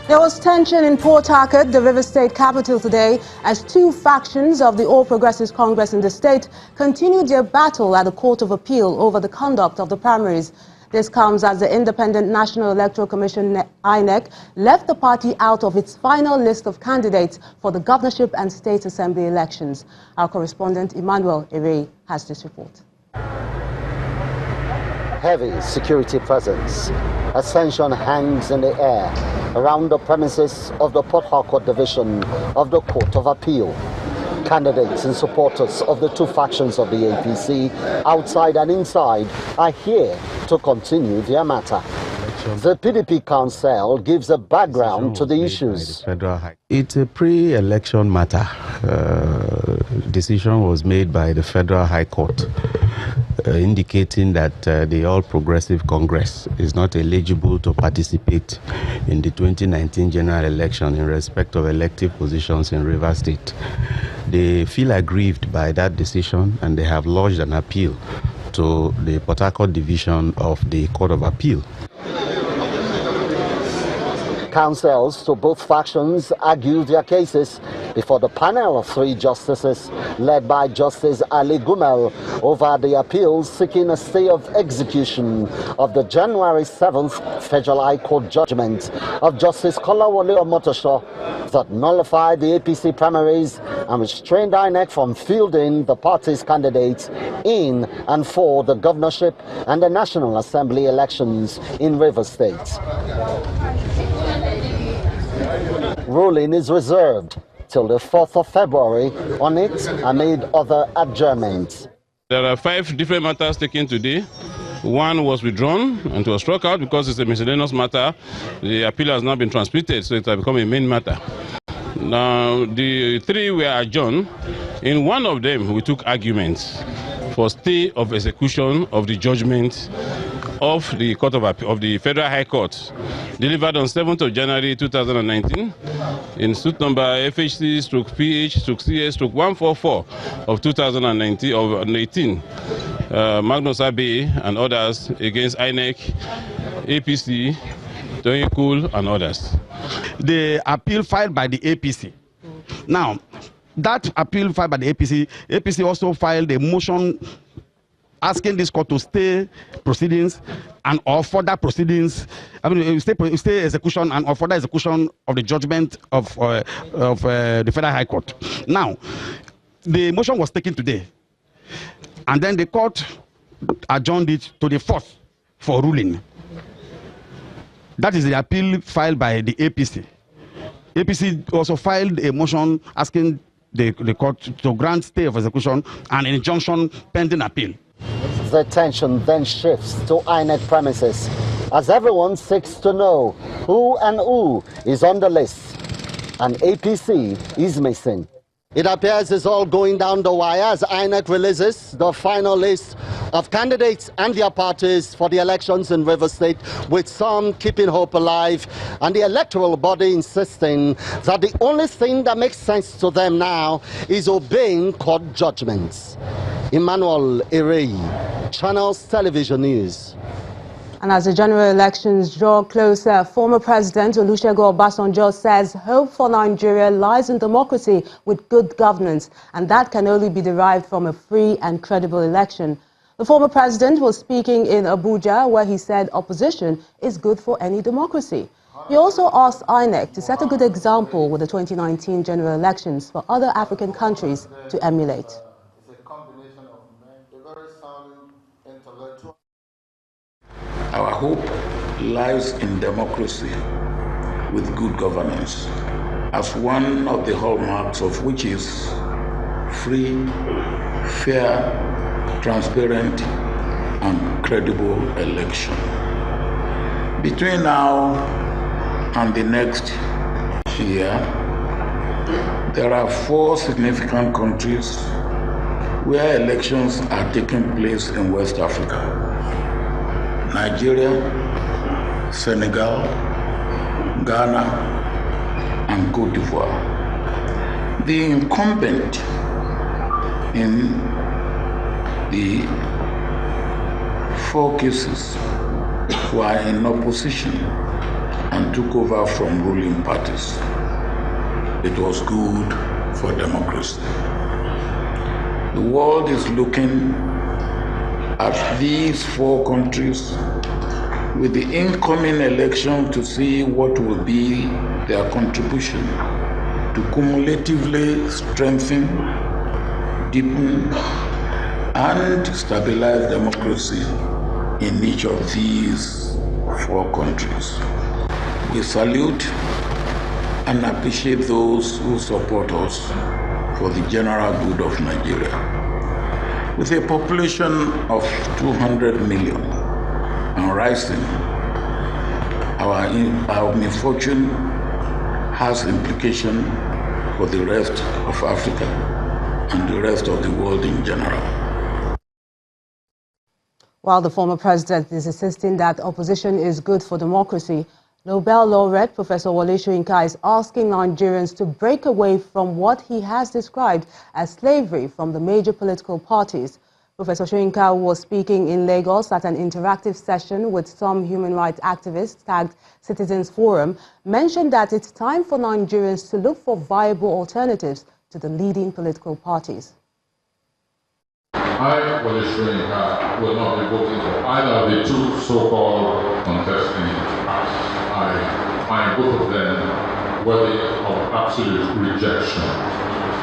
There was tension in Port Harcourt, the River State capital, today as two factions of the All Progressives Congress in the state continued their battle at the Court of Appeal over the conduct of the primaries. This comes as the Independent National Electoral Commission, INEC, left the party out of its final list of candidates for the governorship and state assembly elections. Our correspondent Emmanuel Ere has this report. Heavy security presence. Ascension hangs in the air around the premises of the Port Harcourt division of the Court of Appeal. Candidates and supporters of the two factions of the APC, outside and inside, are here to continue their matter. The PDP Council gives a background to the issues. It's a pre-election matter. Decision was made by the Federal High Court indicating that the All Progressive Congress is not eligible to participate in the 2019 general election in respect of elective positions in Rivers State. They feel aggrieved by that decision and they have lodged an appeal to the Port Harcourt division of the Court of Appeal. Counsels to both factions argue their cases before the panel of 3 justices led by Justice Ali Gumel over the appeals seeking a stay of execution of the January 7th Federal High Court judgment of Justice Kolawole Omotosho that nullified the APC primaries and restrained INEC from fielding the party's candidates in and for the governorship and the National Assembly elections in Rivers State. Ruling is reserved till the 4th of February on it amid other adjournments. There are 5 different matters taken today. 1 was withdrawn and it was struck out because it's a miscellaneous matter. The appeal has now been transmitted, so it has become a main matter. Now, the 3 were adjourned. In 1 of them, we took arguments for stay of execution of the judgment of the Court of Appeal, of the Federal High Court, delivered on 7th of January 2019 in suit number FHC/PH/CS/144 of 2018, Magnus Abe and others against INEC, APC, Toyikul and others. The appeal filed by the APC. Now, that appeal filed by the APC also filed a motion asking this court to stay proceedings and or further proceedings, stay execution and or further execution of the judgment of the Federal High Court. Now, the motion was taken today, and then the court adjourned it to the 4th for ruling. That is the appeal filed by the APC. APC also filed a motion asking the court to grant stay of execution and an injunction pending appeal. The tension then shifts to INEC premises as everyone seeks to know who is on the list, and APC is missing. It appears it's all going down the wire as INEC releases the final list of candidates and their parties for the elections in Rivers State, with some keeping hope alive and the electoral body insisting that the only thing that makes sense to them now is obeying court judgments. Emmanuel Ere, Channels Television News. And as the general elections draw closer, former President Olusegun Obasanjo says hope for Nigeria lies in democracy with good governance, and that can only be derived from a free and credible election. The former president was speaking in Abuja, where he said opposition is good for any democracy. He also asked INEC to set a good example with the 2019 general elections for other African countries to emulate. Our hope lies in democracy with good governance, as one of the hallmarks of which is free, fair, transparent, and credible election. Between now and the next year, there are 4 significant countries where elections are taking place in West Africa: Nigeria, Senegal, Ghana, and Cote d'Ivoire. The incumbent in the 4 cases who are in opposition and took over from ruling parties. It was good for democracy. The world is looking at these four countries with the incoming election to see what will be their contribution to cumulatively strengthen, deepen, and stabilize democracy in each of these four countries. We salute and appreciate those who support us for the general good of Nigeria. With a population of 200 million and rising, our misfortune has implication for the rest of Africa and the rest of the world in general. While the former president is insisting that opposition is good for democracy, Nobel laureate Professor Wole Soyinka is asking Nigerians to break away from what he has described as slavery from the major political parties. Professor Soyinka was speaking in Lagos at an interactive session with some human rights activists tagged Citizens Forum, mentioned that it's time for Nigerians to look for viable alternatives to the leading political parties. I, Wole Soyinka, will not be voting for either of the two so-called contesting parties. I find both of them worthy of absolute rejection.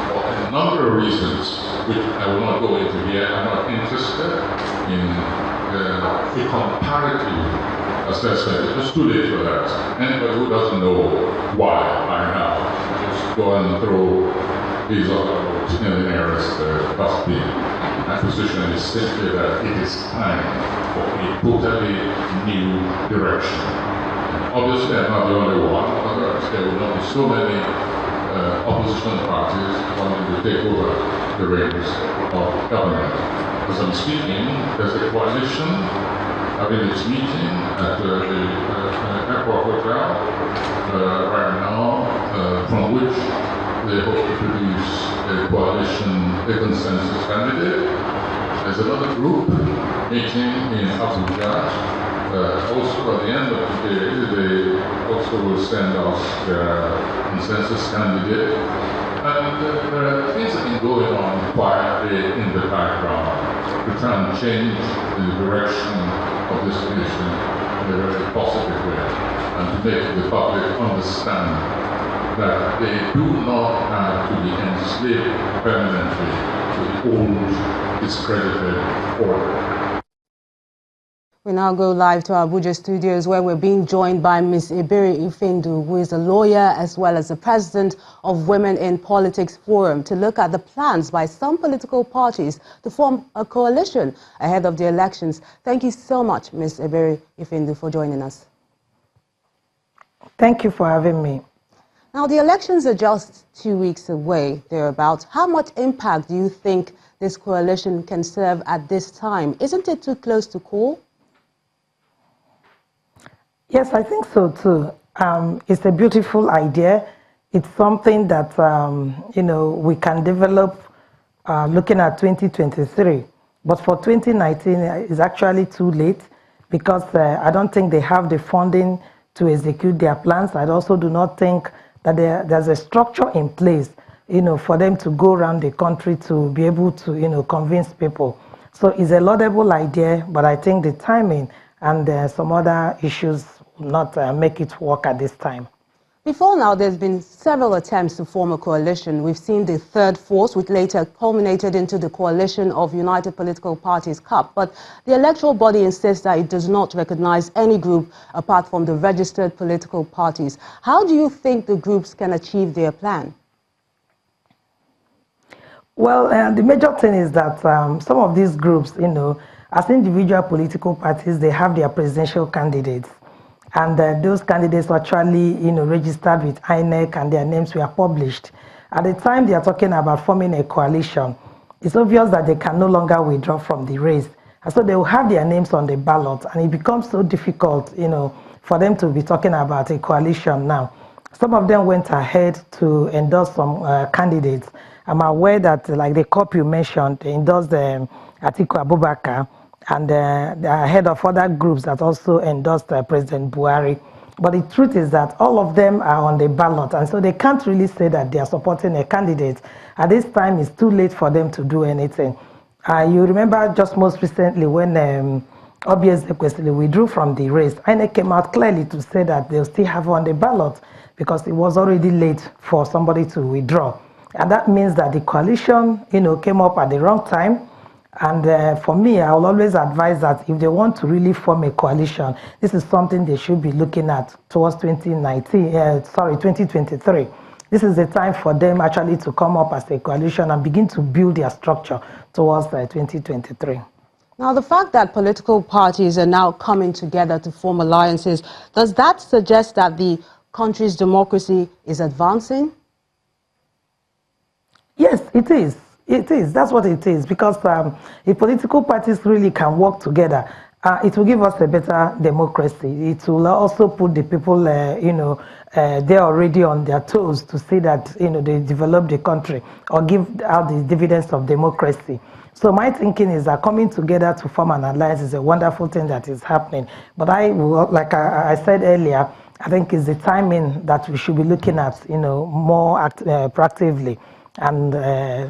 For a number of reasons, which I will not go into here. I'm not interested in a comparative assessment. It's just too late for that. Anybody who doesn't know why by now, just go and throw these other in the nearest dustbin. My position is simply that it is time for a totally new direction. Obviously, I'm not the only one. Otherwise, there will not be so many opposition parties wanting to take over the reins of government. As I'm speaking, there's a coalition having its meeting at the airport hotel right now, from which they hope to produce a coalition, a consensus candidate. There's another group meeting in Abuja. Also, at the end of the day, they also will send us their consensus candidate. And there are things that have been going on quietly in the background to try and change the direction of this nation in a very positive way, and to make the public understand that they do not have to be enslaved permanently to the old, discredited order. We now go live to our Abuja studios, where we're being joined by Ms. Ebere Ifendu, who is a lawyer as well as the president of Women in Politics Forum, to look at the plans by some political parties to form a coalition ahead of the elections. Thank you so much, Ms. Ebere Ifendu, for joining us. Thank you for having me. Now, the elections are just 2 weeks away, thereabouts. How much impact do you think this coalition can serve at this time? Isn't it too close to call? Yes, I think so too. It's a beautiful idea. It's something that, we can develop looking at 2023. But for 2019, it's actually too late because I don't think they have the funding to execute their plans. I also do not think that there's a structure in place, for them to go around the country to be able to, convince people. So it's a laudable idea, but I think the timing and some other issues will not make it work at this time. Before now, there's been several attempts to form a coalition. We've seen the third force, which later culminated into the coalition of United Political Parties, CUP. But the electoral body insists that it does not recognize any group apart from the registered political parties. How do you think the groups can achieve their plan? Well, the major thing is that some of these groups, as individual political parties, they have their presidential candidates. And those candidates were actually, registered with INEC and their names were published. At the time they are talking about forming a coalition, it's obvious that they can no longer withdraw from the race. And so they will have their names on the ballot, and it becomes so difficult, for them to be talking about a coalition now. Some of them went ahead to endorse some candidates. I'm aware that, like the CUP you mentioned, they endorsed Atiku Abubakar, and the head of other groups that also endorsed President Buhari. But the truth is that all of them are on the ballot, and so they can't really say that they are supporting a candidate. At this time, it's too late for them to do anything. You remember just most recently when Obieze Kwesili withdrew from the race, INEC came out clearly to say that they'll still have on the ballot because it was already late for somebody to withdraw. And that means that the coalition, came up at the wrong time. And for me, I will always advise that if they want to really form a coalition, this is something they should be looking at towards 2023. This is the time for them actually to come up as a coalition and begin to build their structure towards 2023. Now, the fact that political parties are now coming together to form alliances, does that suggest that the country's democracy is advancing? Yes, it is. It is. That's what it is. Because if political parties really can work together, it will give us a better democracy. It will also put the people, they're already on their toes to see that, they develop the country or give out the dividends of democracy. So my thinking is that coming together to form an alliance is a wonderful thing that is happening. But like I said earlier, I think it's the timing that we should be looking at, more proactively and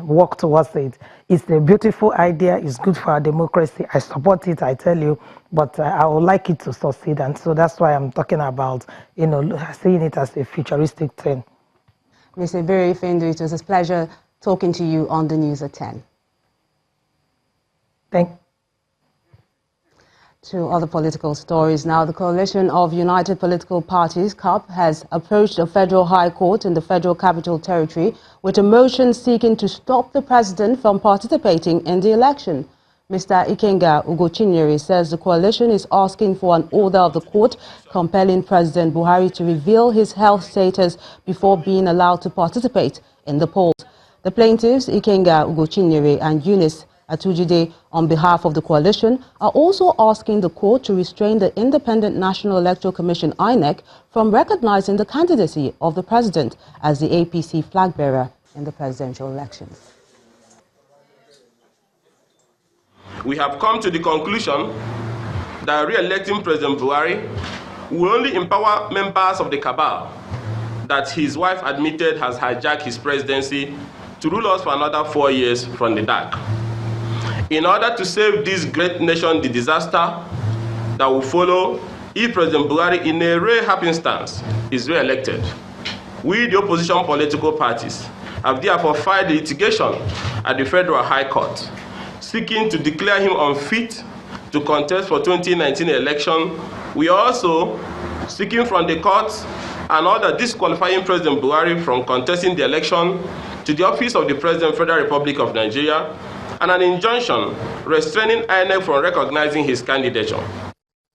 work towards it. It's a beautiful idea. It's good for our democracy. I support it, I tell you, but I would like it to succeed. And so that's why I'm talking about, seeing it as a futuristic thing. Mr. Biri Fendu, it was a pleasure talking to you on the News at 10. Thank you. To other political stories now, the Coalition of United Political Parties, CUP, has approached the Federal High Court in the Federal Capital Territory with a motion seeking to stop the president from participating in the election. Mr. Ikenga Ugochinyere says the coalition is asking for an order of the court compelling President Buhari to reveal his health status before being allowed to participate in the polls. The plaintiffs, Ikenga Ugochinyere and Eunice Atujide, on behalf of the coalition, are also asking the court to restrain the Independent National Electoral Commission, INEC, from recognizing the candidacy of the president as the APC flag bearer in the presidential elections. We have come to the conclusion that re-electing President Buhari will only empower members of the cabal that his wife admitted has hijacked his presidency to rule us for another 4 years from the dark. In order to save this great nation the disaster that will follow if President Buhari, in a rare happenstance, is re-elected, we, the opposition political parties, have therefore filed litigation at the Federal High Court, seeking to declare him unfit to contest for 2019 election. We are also seeking from the courts an order disqualifying President Buhari from contesting the election to the office of the President, Federal Republic of Nigeria, and an injunction restraining INEC from recognizing his candidature.